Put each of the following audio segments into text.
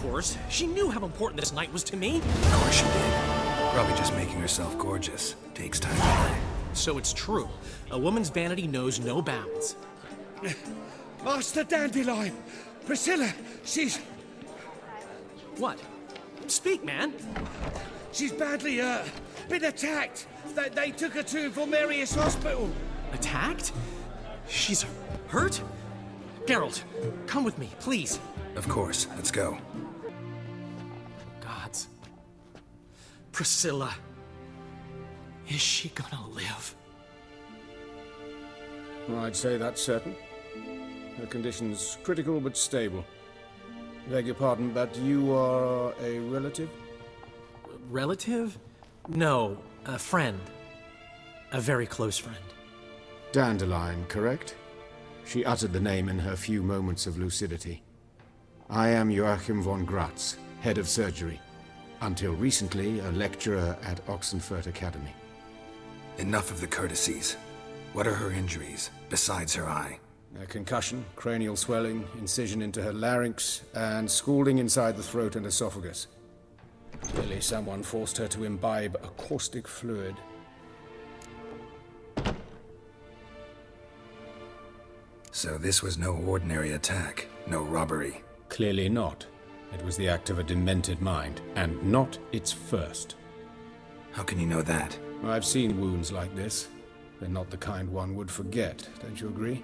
course. She knew how important this night was to me. Of course she did. Probably just making herself gorgeous. Takes time to learn. So it's true. A woman's vanity knows no bounds. Master Dandelion! Priscilla, she's... What? Speak, man. She's badly, been attacked. They took her to Vulmerius Hospital. Attacked? She's hurt? Geralt, come with me, please. Of course. Let's go. Gods. Priscilla. Is she gonna live? I'd say that's certain. Her condition's critical but stable. Beg your pardon, but you are a relative? Relative? No, a friend. A very close friend. Dandelion, correct? She uttered the name in her few moments of lucidity. I am Joachim von Gratz, head of surgery. Until recently, a lecturer at Oxenfurt Academy. Enough of the courtesies. What are her injuries, besides her eye? A concussion, cranial swelling, incision into her larynx, and scalding inside the throat and esophagus. Clearly someone forced her to imbibe a caustic fluid. So this was no ordinary attack, no robbery. Clearly not. It was the act of a demented mind, and not its first. How can you know that? I've seen wounds like this. They're not the kind one would forget, don't you agree?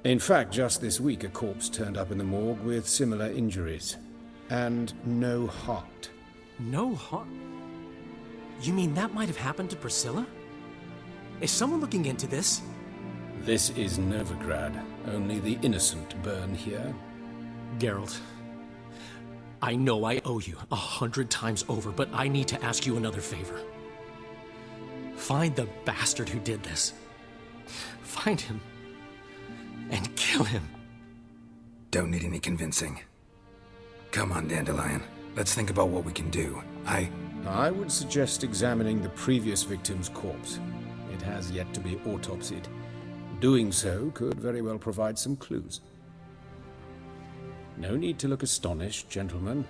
In fact, just this week a corpse turned up in the morgue with similar injuries. And no heart. No heart? You mean that might have happened to Priscilla? Is someone looking into this? This is Novigrad. Only the innocent burn here. Geralt, I know I owe you 100 times over, but I need to ask you another favor. Find the bastard who did this. Find him. And kill him. Don't need any convincing. Come on, Dandelion. Let's think about what we can do. I would suggest examining the previous victim's corpse. It has yet to be autopsied. Doing so could very well provide some clues. No need to look astonished, gentlemen.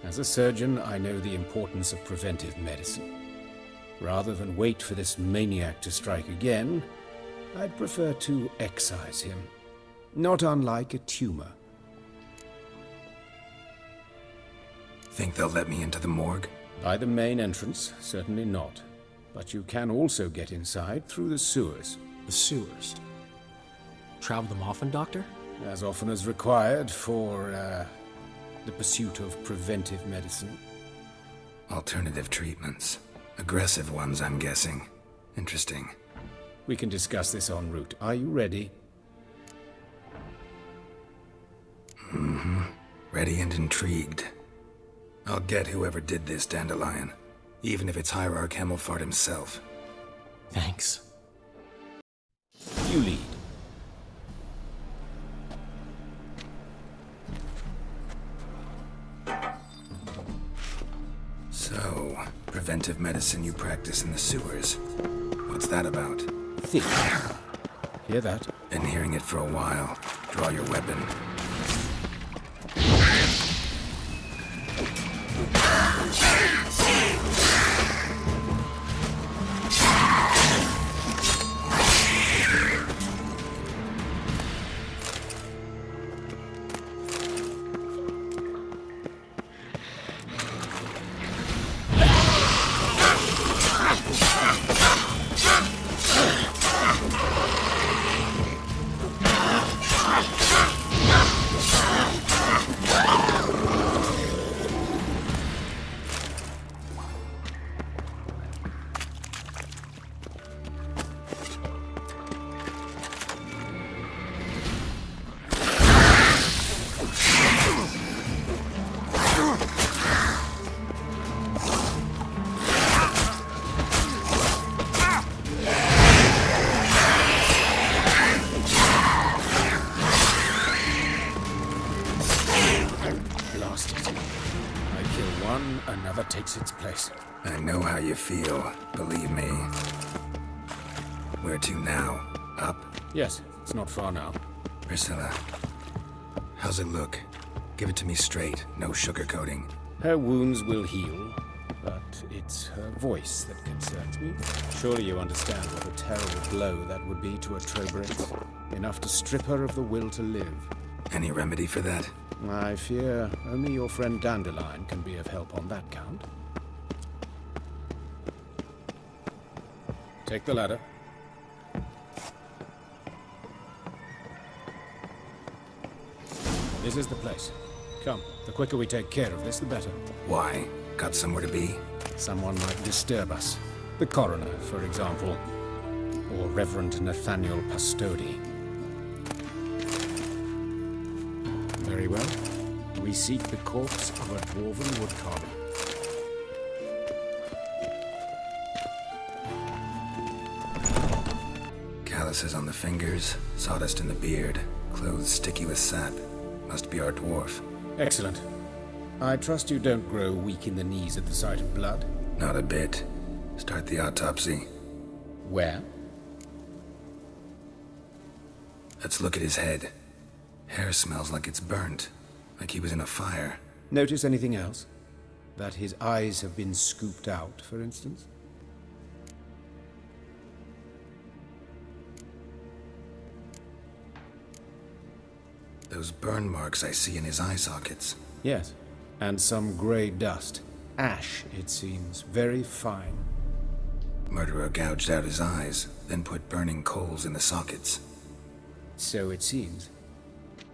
As a surgeon, I know the importance of preventive medicine. Rather than wait for this maniac to strike again, I'd prefer to excise him. Not unlike a tumor. Think they'll let me into the morgue? By the main entrance, certainly not. But you can also get inside through the sewers. The sewers? Travel them often, Doctor? As often as required for, the pursuit of preventive medicine. Alternative treatments. Aggressive ones, I'm guessing. Interesting. We can discuss this en route. Are you ready? Mm-hmm. Ready and intrigued. I'll get whoever did this, Dandelion. Even if it's Hierarch Hemmelfart himself. Thanks. You lead. So, preventive medicine you practice in the sewers. What's that about? Think. Hear that? Been hearing it for a while. Draw your weapon. Another takes its place. I know how you feel, believe me. Where to now? Up? Yes, it's not far now. Priscilla, how's it look? Give it to me straight, no sugarcoating. Her wounds will heal, but it's her voice that concerns me. Surely you understand what a terrible blow that would be to a Trobrit. Enough to strip her of the will to live. Any remedy for that? I fear only your friend Dandelion can be of help on that count. Take the ladder. This is the place. Come, the quicker we take care of this, the better. Why? Got somewhere to be? Someone might disturb us. The coroner, for example. Or Reverend Nathaniel Pastodi. Very well. We seek the corpse of a dwarven woodcarver. Calluses on the fingers, sawdust in the beard, clothes sticky with sap. Must be our dwarf. Excellent. I trust you don't grow weak in the knees at the sight of blood. Not a bit. Start the autopsy. Where? Let's look at his head. Hair smells like it's burnt, like he was in a fire. Notice anything else? That his eyes have been scooped out, for instance? Those burn marks I see in his eye sockets. Yes, and some grey dust. Ash, it seems. Very fine. Murderer gouged out his eyes, then put burning coals in the sockets. So it seems.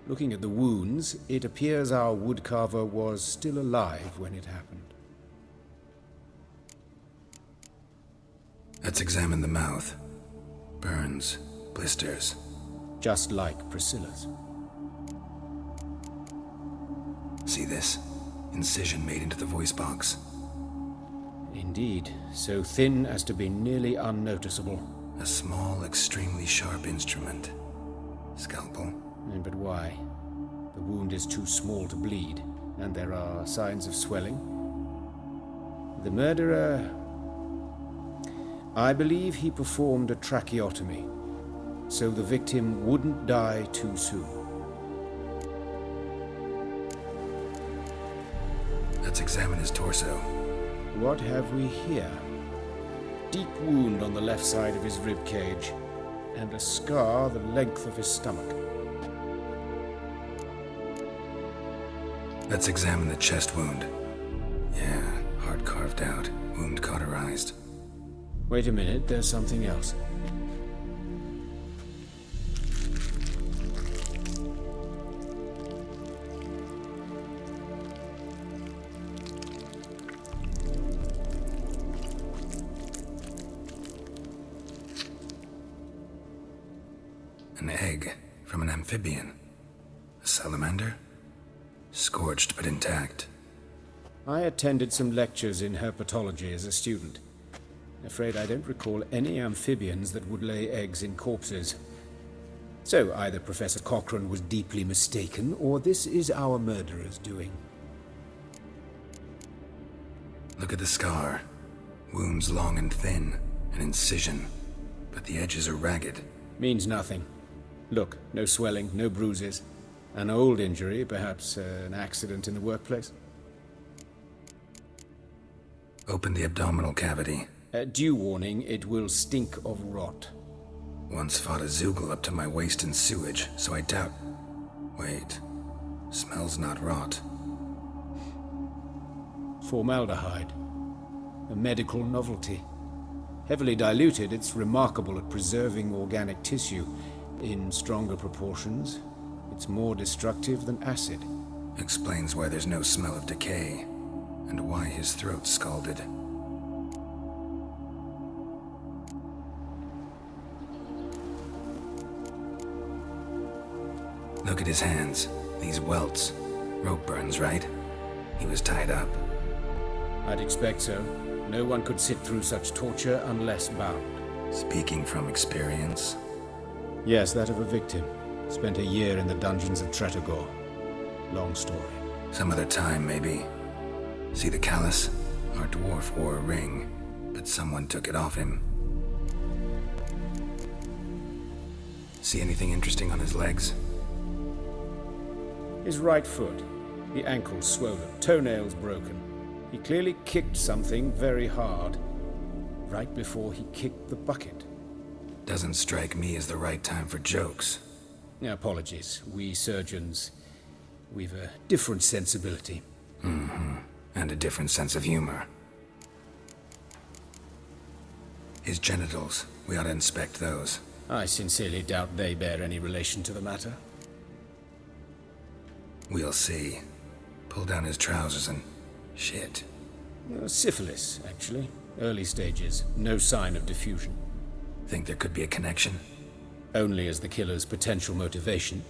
Looking at the wounds, it appears our woodcarver was still alive when it happened. Let's examine the mouth. Burns, blisters. Just like Priscilla's. See this? Incision made into the voice box. Indeed, so thin as to be nearly unnoticeable. A small, extremely sharp instrument. Scalpel. But why? The wound is too small to bleed, and there are signs of swelling. The murderer... I believe he performed a tracheotomy, so the victim wouldn't die too soon. Let's examine his torso. What have we here? Deep wound on the left side of his rib cage, and a scar the length of his stomach. Let's examine the chest wound. Yeah, heart carved out, wound cauterized. Wait a minute, there's something else. An egg from an amphibian. A salamander? Scorched but intact. I attended some lectures in herpetology as a student. Afraid I don't recall any amphibians that would lay eggs in corpses. So either Professor Cochrane was deeply mistaken, or this is our murderer's doing. Look at the scar. Wounds long and thin, an incision, but the edges are ragged. Means nothing. Look, no swelling, no bruises. An old injury, perhaps an accident in the workplace. Open the abdominal cavity. Due warning, it will stink of rot. Once fought a Zoogle up to my waist in sewage, so I doubt... Wait. Smells not rot. Formaldehyde. A medical novelty. Heavily diluted, it's remarkable at preserving organic tissue. In stronger proportions, it's more destructive than acid. Explains why there's no smell of decay, and why his throat's scalded. Look at his hands. These welts. Rope burns, right? He was tied up. I'd expect so. No one could sit through such torture unless bound. Speaking from experience. Yes, that of a victim. Spent a year in the dungeons of Tretogor. Long story. Some other time, maybe. See the callus? Our dwarf wore a ring, but someone took it off him. See anything interesting on his legs? His right foot. The ankle's swollen, toenails broken. He clearly kicked something very hard right before he kicked the bucket. Doesn't strike me as the right time for jokes. Apologies. We surgeons, we've a different sensibility. And a different sense of humor. His genitals, we ought to inspect those. I sincerely doubt they bear any relation to the matter. We'll see. Pull down his trousers and... shit. Syphilis, actually. Early stages. No sign of diffusion. Think there could be a connection? Only as the killer's potential motivation.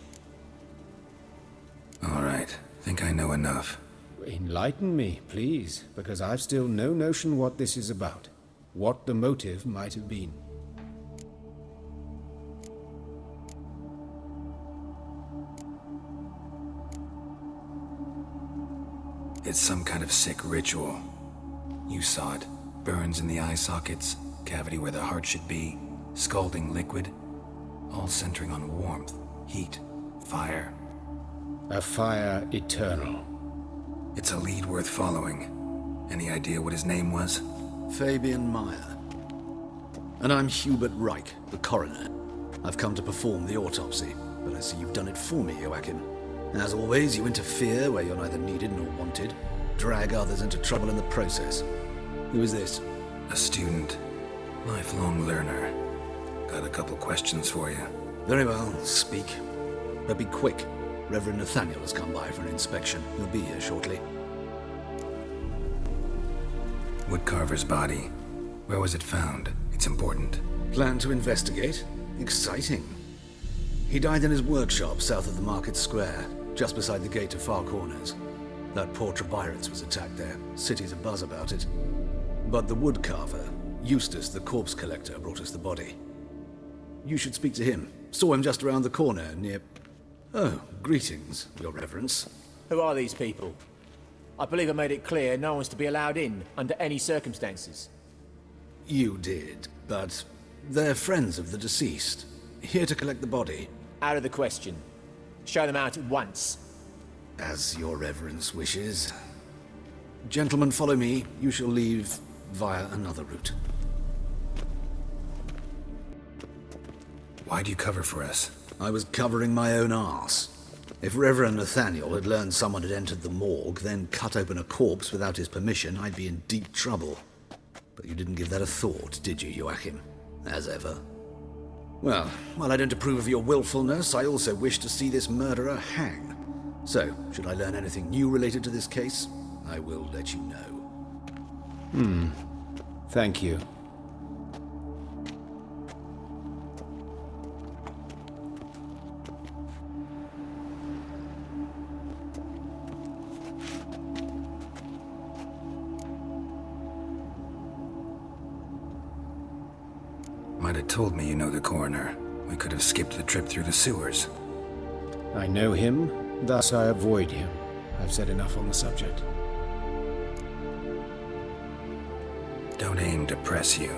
All right. Think I know enough. Enlighten me, please, because I've still no notion what this is about. What the motive might have been. It's some kind of sick ritual. You saw it. Burns in the eye sockets, cavity where the heart should be, scalding liquid. All centering on warmth, heat, fire. A fire eternal. It's a lead worth following. Any idea what his name was? Fabian Meyer. And I'm Hubert Reich, the coroner. I've come to perform the autopsy, but I see you've done it for me, Joachim. As always, you interfere where you're neither needed nor wanted, drag others into trouble in the process. Who is this? A student. Lifelong learner. Got a couple questions for you. Very well, speak. But be quick. Reverend Nathaniel has come by for an inspection. He'll be here shortly. Woodcarver's body. Where was it found? It's important. Plan to investigate? Exciting. He died in his workshop south of the market square, just beside the gate to Far Corners. That poor Trebirans was attacked there. City's abuzz about it. But the woodcarver, Eustace the corpse collector, brought us the body. You should speak to him. Saw him just around the corner near... Oh, greetings, Your Reverence. Who are these people? I believe I made it clear no one's to be allowed in under any circumstances. You did, but they're friends of the deceased. Here to collect the body. Out of the question. Show them out at once. As Your Reverence wishes. Gentlemen, follow me. You shall leave via another route. Why'd you cover for us? I was covering my own arse. If Reverend Nathaniel had learned someone had entered the morgue, then cut open a corpse without his permission, I'd be in deep trouble. But you didn't give that a thought, did you, Joachim? As ever. Well, while I don't approve of your willfulness, I also wish to see this murderer hang. So, should I learn anything new related to this case, I will let you know. Thank you. Might have told me you know the coroner. We could have skipped the trip through the sewers. I know him, thus I avoid him. I've said enough on the subject. Don't aim to press you.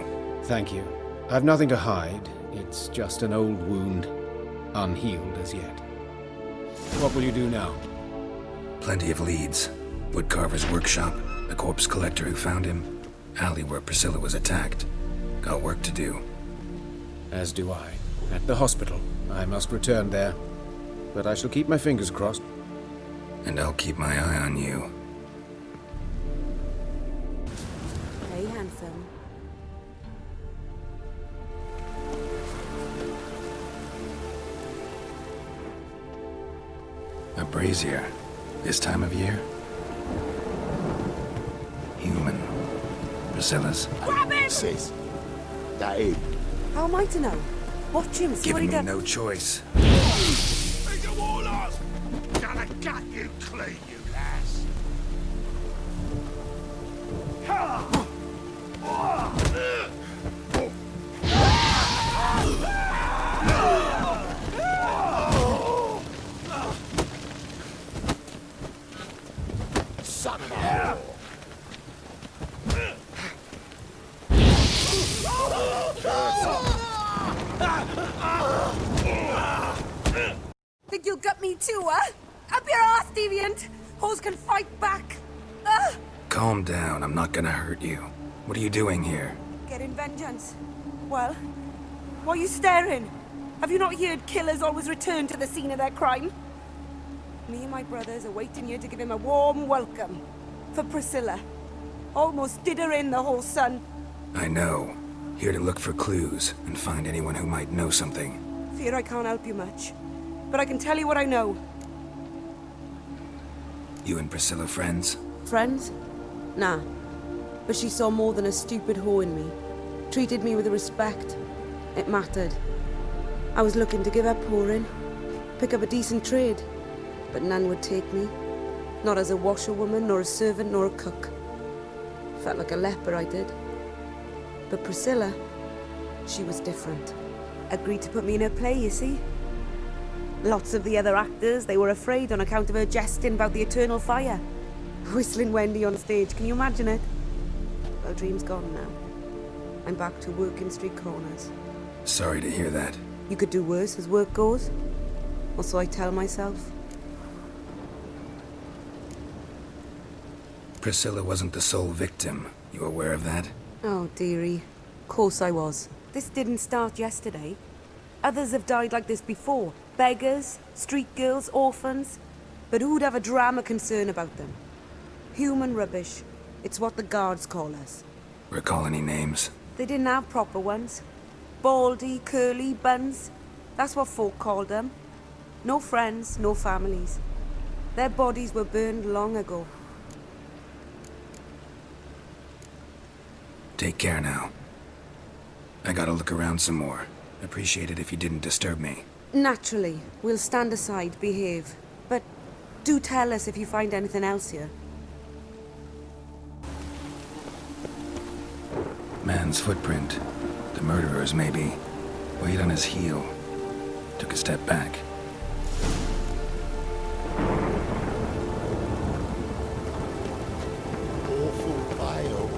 Thank you. I've nothing to hide. It's just an old wound, unhealed as yet. What will you do now? Plenty of leads. Woodcarver's workshop, the corpse collector who found him, alley where Priscilla was attacked. Got work to do. As do I. At the hospital. I must return there. But I shall keep my fingers crossed. And I'll keep my eye on you. Hey, handsome. A brazier. This time of year? Human. Priscilla's. Grab him! Sis, that it? How am I to know? Watch him, see what he Giving me does. no choice. Bring them all up! Gonna gut you clean, you lass! Son of a... Think you'll gut me too, huh? Up your ass, deviant! Hoes can fight back. Ah! Calm down, I'm not gonna hurt you. What are you doing here? Getting vengeance. Well, why are you staring? Have you not heard killers always return to the scene of their crime? Me and my brothers are waiting here to give him a warm welcome. For Priscilla. Almost did her in, the whole son. I know. Here to look for clues and find anyone who might know something. Fear I can't help you much. But I can tell you what I know. You and Priscilla friends? Friends? Nah. But she saw more than a stupid whore in me. Treated me with respect. It mattered. I was looking to give her pouring. Pick up a decent trade. But none would take me. Not as a washerwoman, nor a servant, nor a cook. Felt like a leper, I did. But Priscilla, she was different. Agreed to put me in her play, you see? Lots of the other actors, they were afraid on account of her jesting about the eternal fire. Whistling Wendy on stage, can you imagine it? Well, dream's gone now. I'm back to working street corners. Sorry to hear that. You could do worse as work goes. Or so I tell myself. Priscilla wasn't the sole victim. You aware of that? Oh, dearie. Course I was. This didn't start yesterday. Others have died like this before. Beggars, street girls, orphans. But who'd have a drama concern about them? Human rubbish. It's what the guards call us. Recall any names? They didn't have proper ones. Baldy, curly, buns. That's what folk called them. No friends, no families. Their bodies were burned long ago. Take care now. I gotta look around some more. Appreciate it if you didn't disturb me. Naturally. We'll stand aside, behave. But do tell us if you find anything else here. Man's footprint. The murderer's, maybe. Weight on his heel. Took a step back. Awful bio.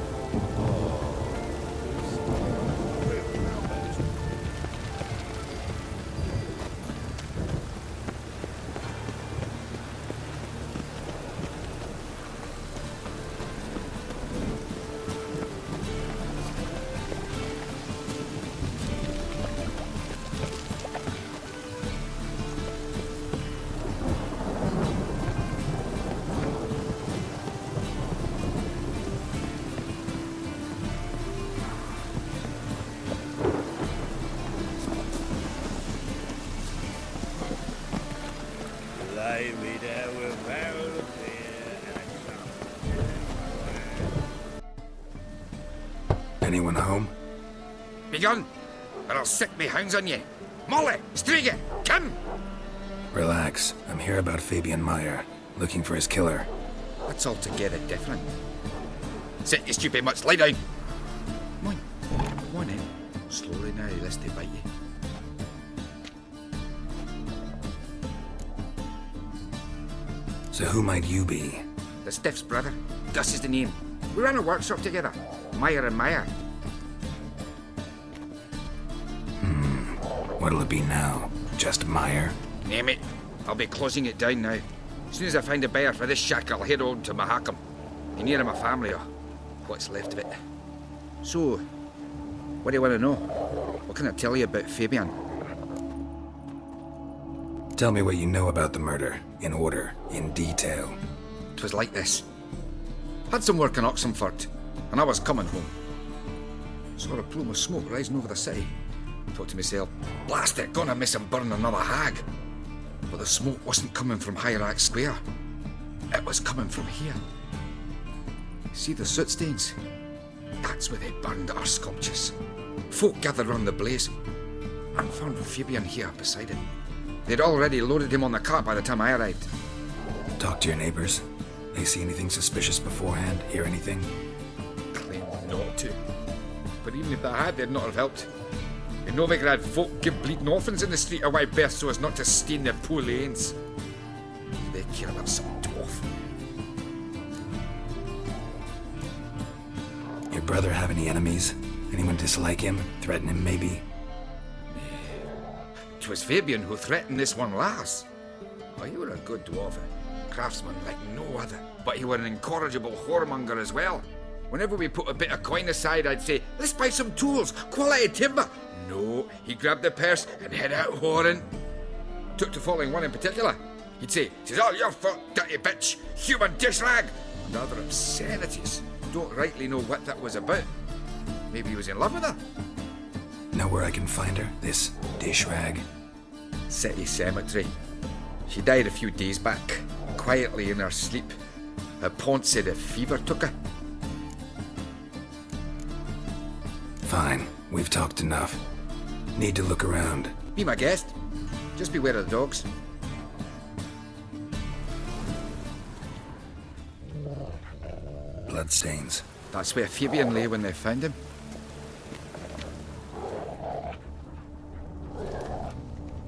Anyone home? Begone, or I'll set me hounds on you. Molly, Striga, come! Relax. I'm here about Fabian Meyer, looking for his killer. That's altogether different. Sit, you stupid mutts, lie down. Come on in. Slowly now, lest they bite you. So who might you be? The Stiff's brother. Gus is the name. We ran a workshop together. Meyer and Meyer. What'll it be now? Just Meyer? Name it. I'll be closing it down now. As soon as I find a buyer for this shack, I'll head on to Mahakam. Be near my family, or what's left of it. So, what do you want to know? What can I tell you about Fabian? Tell me what you know about the murder, in order, in detail. 'Twas like this. Had some work in Oxenford, and I was coming home. Saw a plume of smoke rising over the city. Thought to myself, blast it, gonna miss him burn another hag. But the smoke wasn't coming from Hierarch Square. It was coming from here. See the soot stains? That's where they burned our sculptures. Folk gathered round the blaze, and found Fabian here beside it. They'd already loaded him on the cart by the time I arrived. Talk to your neighbors. They see anything suspicious beforehand? Hear anything? Claimed not to. But even if they had, they'd not have helped. In Novigrad, folk give bleeding orphans in the street a wide berth so as not to stain their poor lanes. They care about some dwarf. Your brother have any enemies? Anyone dislike him? Threaten him, maybe? 'Twas Fabian who threatened this one last. Oh, you were a good dwarf. craftsman like no other. But he were an incorrigible whoremonger as well. Whenever we put a bit of coin aside, I'd say, let's buy some tools, quality timber. No, he grabbed the purse and head out whoring. Took to following one in particular. He'd say, "'Tis all your fault, dirty bitch, human dish rag," and other obscenities. Don't rightly know what that was about. Maybe he was in love with her. Know where I can find her, this dish rag? City cemetery. She died a few days back, quietly in her sleep. Her pont said a fever took her. Fine, we've talked enough. Need to look around. Be my guest. Just beware of the dogs. Bloodstains. That's where Fabian lay when they found him.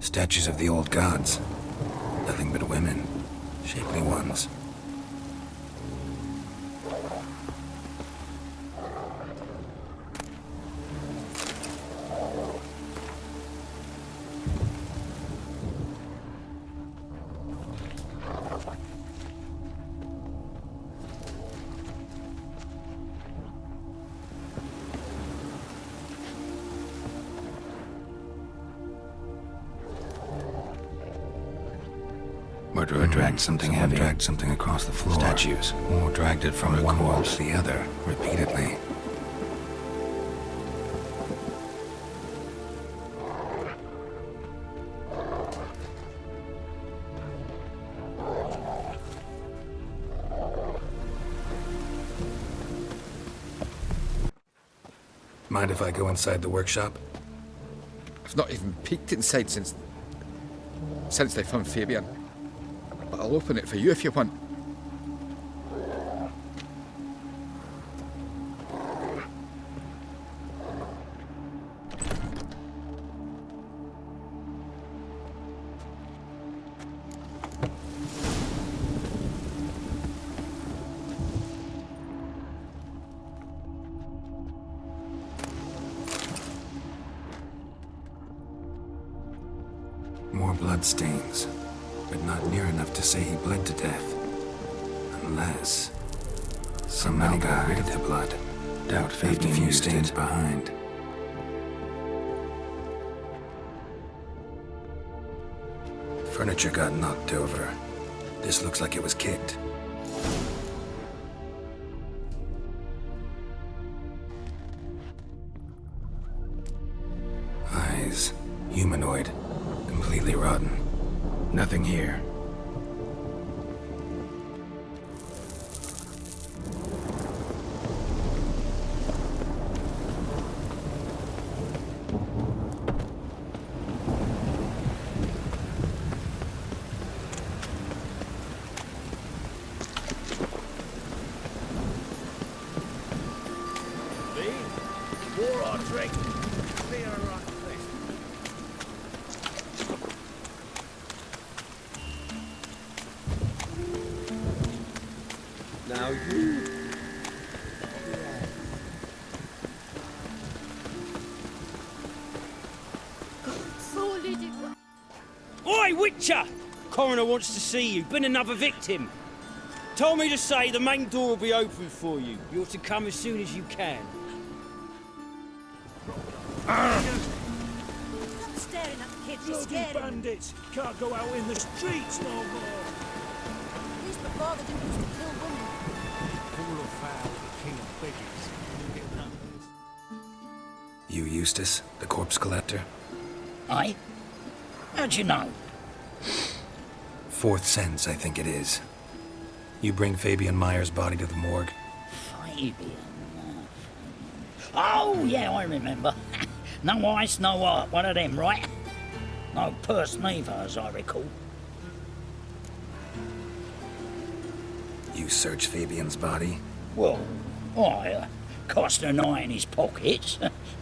Statues of the old gods. Nothing but women. Shapely ones. Murderer dragged something heavy. Dragged something across the floor. Statues. Or dragged it from one wall to the other, repeatedly. Mind if I go inside the workshop? I've not even peeked inside since they found Fabian. But I'll open it for you if you want. More bloodstains. But not near enough to say he bled to death. Unless somehow got rid of the blood. Doubt left a few stains behind. Furniture got knocked over. This looks like it was kicked. Eyes. Humanoid. Completely rotten. Nothing here. War or drink? Clear rock list. Now you. Oi, Witcher! Coroner wants to see you. Been another victim. Told me to say the main door will be open for you. You ought to come as soon as you can. Stop staring at the kids, you're scared. Bandits can't go out in the streets no more. At least before they didn't used to kill women. Full of foul, the king of beggars. You Eustace, the corpse collector? Aye? How'd you know? Fourth sense, I think it is. You bring Fabian Meyer's body to the morgue? Fabian? Oh, yeah, I remember. No ice, no art, one of them, right? No purse neither, as I recall. You search Fabian's body? Well, I cast an eye in his pockets,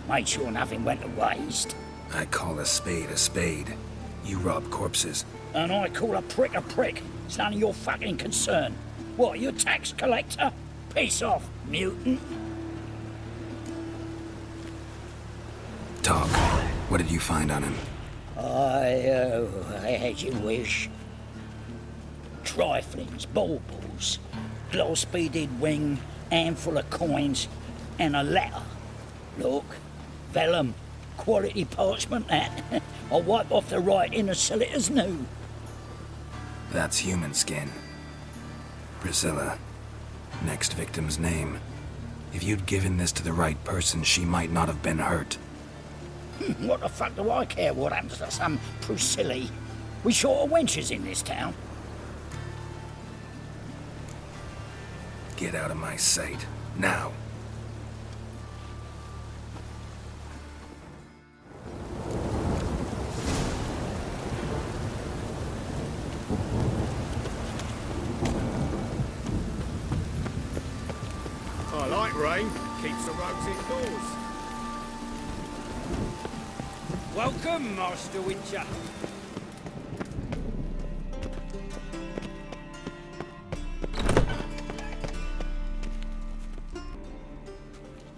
made sure nothing went to waste. I call a spade a spade. You rob corpses. And I call a prick a prick. It's none of your fucking concern. What, you tax collector? Piss off, mutant. Talk. What did you find on him? As you wish. triflings, baubles, gloss-beaded wing, handful of coins, and a letter. Look, vellum, quality parchment, that. I'll wipe off the writing and sell it as new. That's human skin. Priscilla. Next victim's name. If you'd given this to the right person, she might not have been hurt. What the fuck do I care what happens to some Priscilla? We short of wenches in this town. Get out of my sight. Now. I like rain. Keeps the rogues indoors. Welcome, Master Witcher.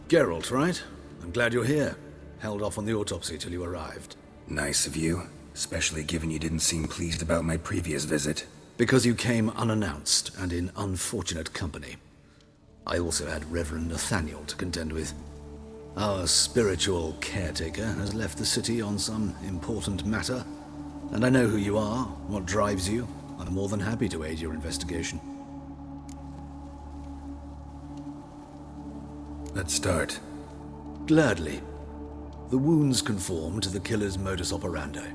Geralt, right? I'm glad you're here. Held off on the autopsy till you arrived. Nice of you, especially given you didn't seem pleased about my previous visit. Because you came unannounced and in unfortunate company. I also had Reverend Nathaniel to contend with. Our spiritual caretaker has left the city on some important matter, and I know who you are, what drives you. I'm more than happy to aid your investigation. Let's start. Gladly. The wounds conform to the killer's modus operandi.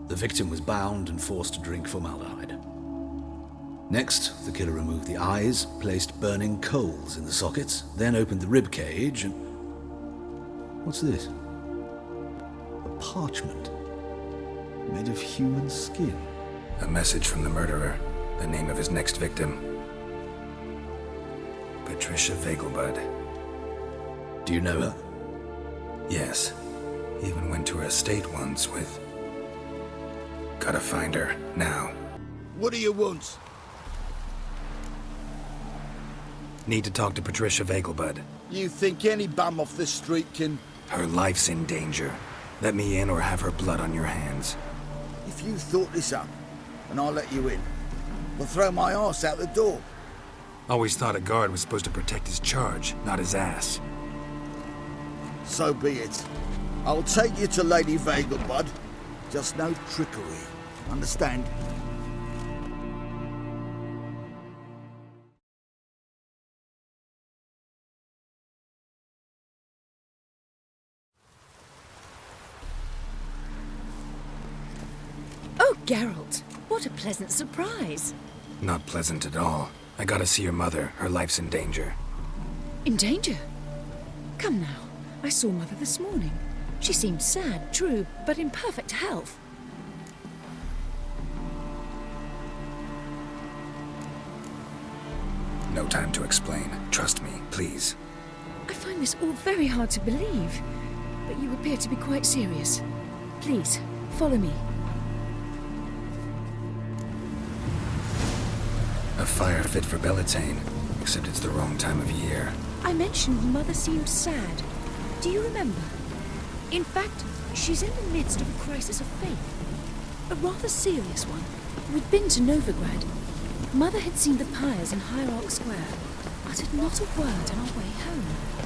The victim was bound and forced to drink formaldehyde. Next, the killer removed the eyes, placed burning coals in the sockets, then opened the rib cage and... What's this? A parchment. Made of human skin. A message from the murderer. The name of his next victim. Patricia Vegelbud. Do you know her? Yes. Even went to her estate once with... Gotta find her, now. What do you want? Need to talk to Patricia Vegelbud. You think any bum off the street can... Her life's in danger. Let me in or have her blood on your hands. If you thought this up, and I'll let you in, I'll throw my arse out the door. Always thought a guard was supposed to protect his charge, not his ass. So be it. I'll take you to Lady Vegelbud. Just no trickery. Understand? Oh, Geralt, what a pleasant surprise. Not pleasant at all. I gotta see your mother. Her life's in danger. In danger? Come now. I saw Mother this morning. She seemed sad, true, but in perfect health. No time to explain. Trust me, please. I find this all very hard to believe, but you appear to be quite serious. Please, follow me. A fire fit for Bellatane, except it's the wrong time of year. I mentioned Mother seemed sad. Do you remember? In fact, she's in the midst of a crisis of faith. A rather serious one. We'd been to Novigrad. Mother had seen the pyres in Hierarch Square, uttered not a word on our way home.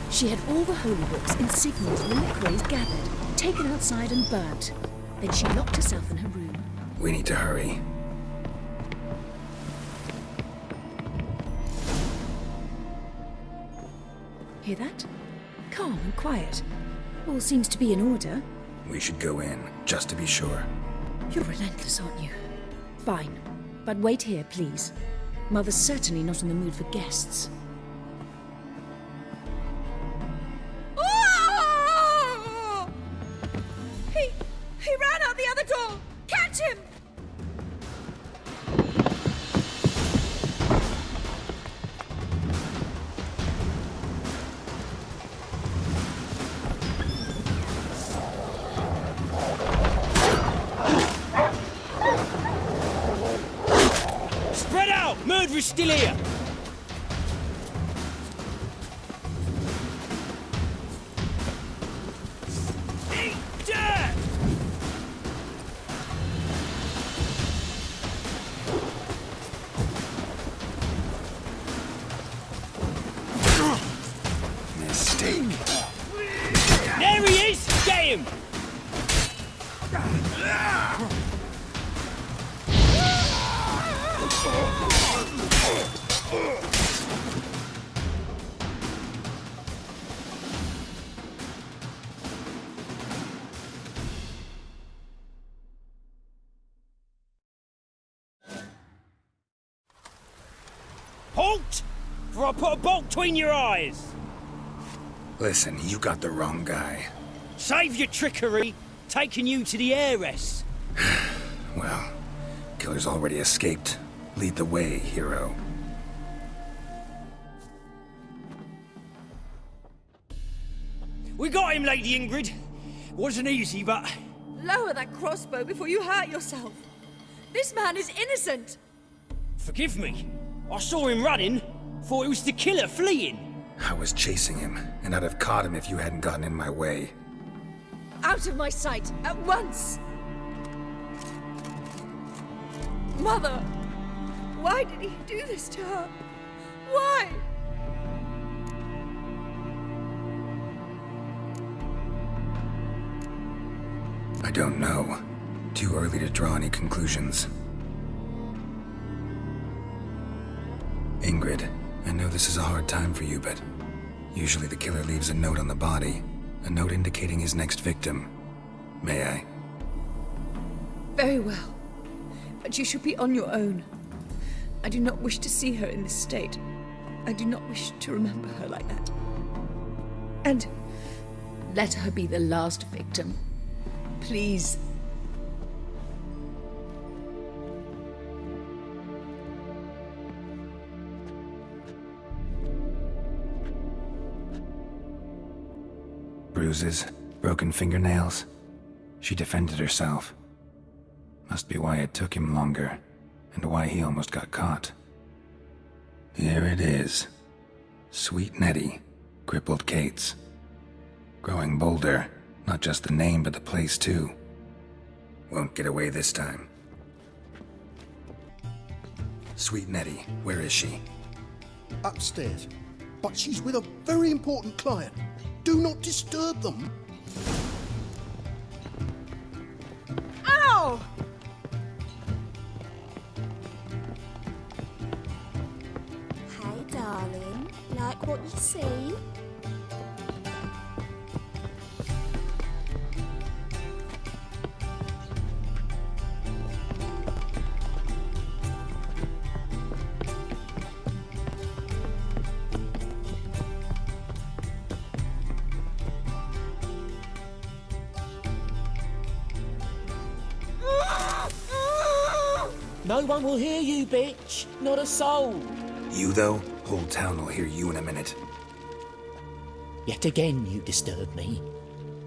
She had all the holy books and signals reliquaries gathered, taken outside and burnt. Then she locked herself in her room. We need to hurry. Hear that? Calm and quiet. All seems to be in order. We should go in, just to be sure. You're relentless, aren't you? Fine. But wait here, please. Mother's certainly not in the mood for guests. Oh! He ran out the other door! Catch him! Spread out! Murderer's still here! Eat dirt! him! Halt! For I put a bolt between your eyes! Listen, you got the wrong guy. Save your trickery, taking you to the heiress. Well, killer's already escaped. Lead the way, hero. We got him, Lady Ingrid. Wasn't easy, but... Lower that crossbow before you hurt yourself. This man is innocent. Forgive me. I saw him running. Thought it was the killer fleeing. I was chasing him, and I'd have caught him if you hadn't gotten in my way. Out of my sight, at once! Mother! Why did he do this to her? Why? I don't know. Too early to draw any conclusions. Ingrid, I know this is a hard time for you, but usually the killer leaves a note on the body, a note indicating his next victim. May I? Very well. But you should be on your own. I do not wish to see her in this state. I do not wish to remember her like that. And let her be the last victim. Please. Bruises, broken fingernails. She defended herself. Must be why it took him longer, and why he almost got caught. Here it is. Sweet Nettie, crippled Kate's. Growing bolder, not just the name but the place too. Won't get away this time. Sweet Nettie, where is she? Upstairs. But she's with a very important client. Do not disturb them. Ow! Hey, darling. Like what you see? No one will hear you, bitch. Not a soul. You, though? Whole town will hear you in a minute. Yet again you disturb me,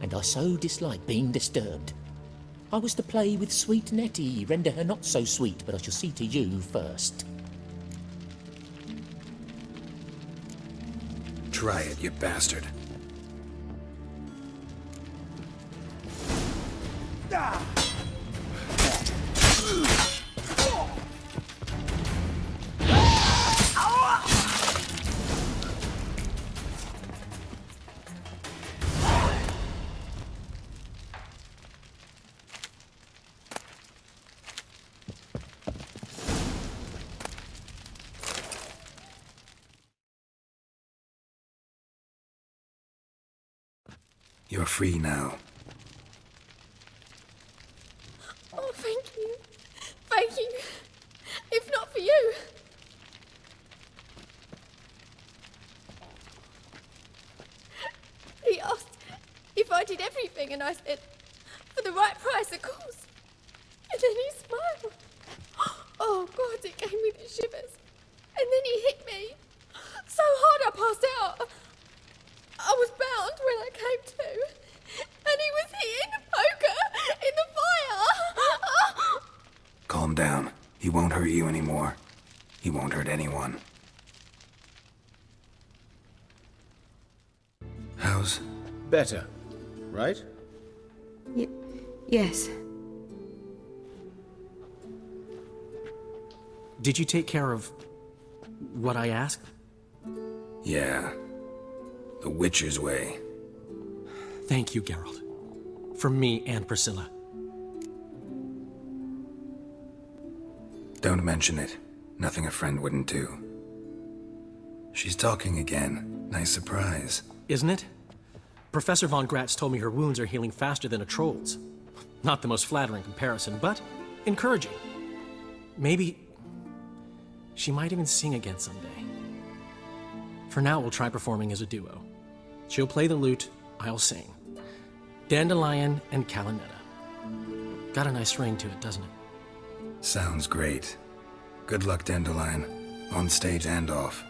and I so dislike being disturbed. I was to play with sweet Nettie, render her not so sweet, but I shall see to you first. Try it, you bastard. You're free now. Oh, thank you. Thank you. If not for you. He asked if I did everything, and I said, for the right price, of course. And then he smiled. Oh, God, it gave me the shivers. And then he hit me so hard I passed out. I was bound when I came to, and he was hitting the poker in the fire. Calm down. He won't hurt you anymore. He won't hurt anyone. How's... Better, right? Yes. Did you take care of what I asked? Yeah. The Witcher's way. Thank you, Geralt. For me and Priscilla. Don't mention it. Nothing a friend wouldn't do. She's talking again. Nice surprise. Isn't it? Professor Von Gratz told me her wounds are healing faster than a troll's. Not the most flattering comparison, but encouraging. Maybe she might even sing again someday. For now, we'll try performing as a duo. She'll play the lute, I'll sing. Dandelion and Calinetta. Got a nice ring to it, doesn't it? Sounds great. Good luck, Dandelion. On stage and off.